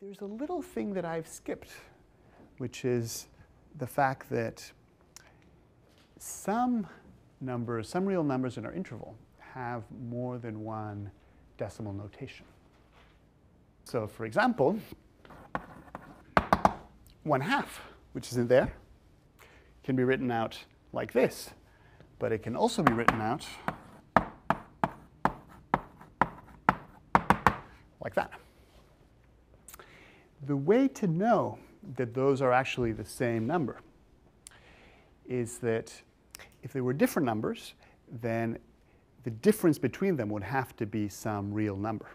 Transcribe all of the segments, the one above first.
There's a little thing that I've skipped, which is the fact that some numbers, some real numbers in our interval, have more than one decimal notation. So for example, 1/2, which is in there, can be written out like this, but it can also be written out like that. The way to know that those are actually the same number is that if they were different numbers, then the difference between them would have to be some real number.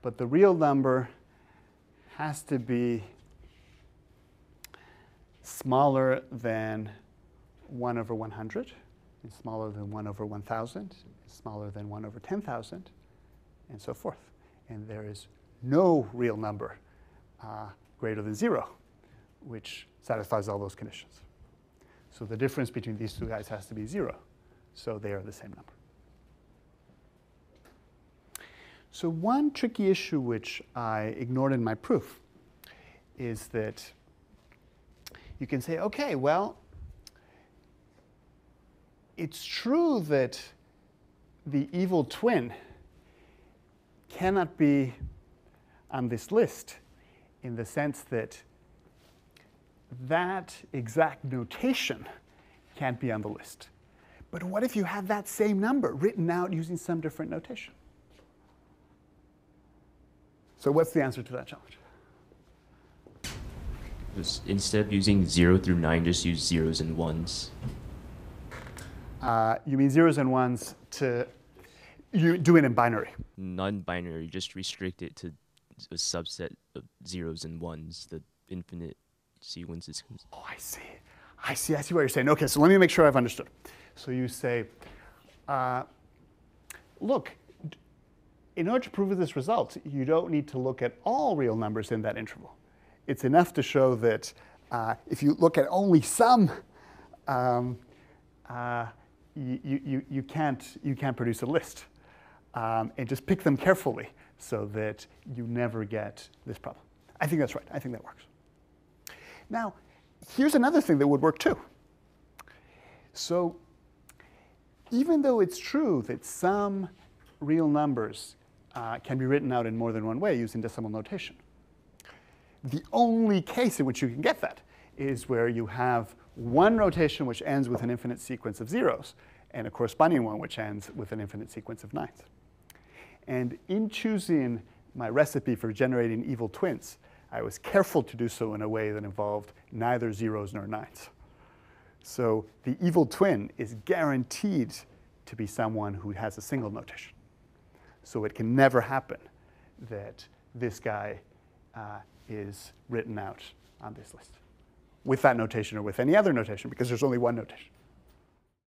But the real number has to be smaller than 1/100, and smaller than 1/1000, smaller than 1/10,000, and so forth. And there is no real number greater than 0, which satisfies all those conditions. So the difference between these two guys has to be 0. So they are the same number. So one tricky issue which I ignored in my proof is that you can say, OK, well, it's true that the evil twin cannot be on this list in the sense that that exact notation can't be on the list. But what if you have that same number written out using some different notation? So what's the answer to that challenge? Instead of using 0 through 9, just use zeros and ones. You mean zeros and ones to you do it in binary? Non-binary, just restrict it to a subset of zeros and ones, the infinite sequences. Oh, I see. I see what you're saying. OK, so let me make sure I've understood. So you say, look, in order to prove this result, you don't need to look at all real numbers in that interval. It's enough to show that if you look at only some, you can't produce a list. And just pick them carefully so that you never get this problem. I think that's right. I think that works. Now, here's another thing that would work too. So even though it's true that some real numbers can be written out in more than one way using decimal notation, the only case in which you can get that is where you have one notation which ends with an infinite sequence of zeros and a corresponding one which ends with an infinite sequence of nines. And in choosing my recipe for generating evil twins, I was careful to do so in a way that involved neither zeros nor nines. So the evil twin is guaranteed to be someone who has a single notation. So it can never happen that this guy is written out on this list with that notation or with any other notation, because there's only one notation.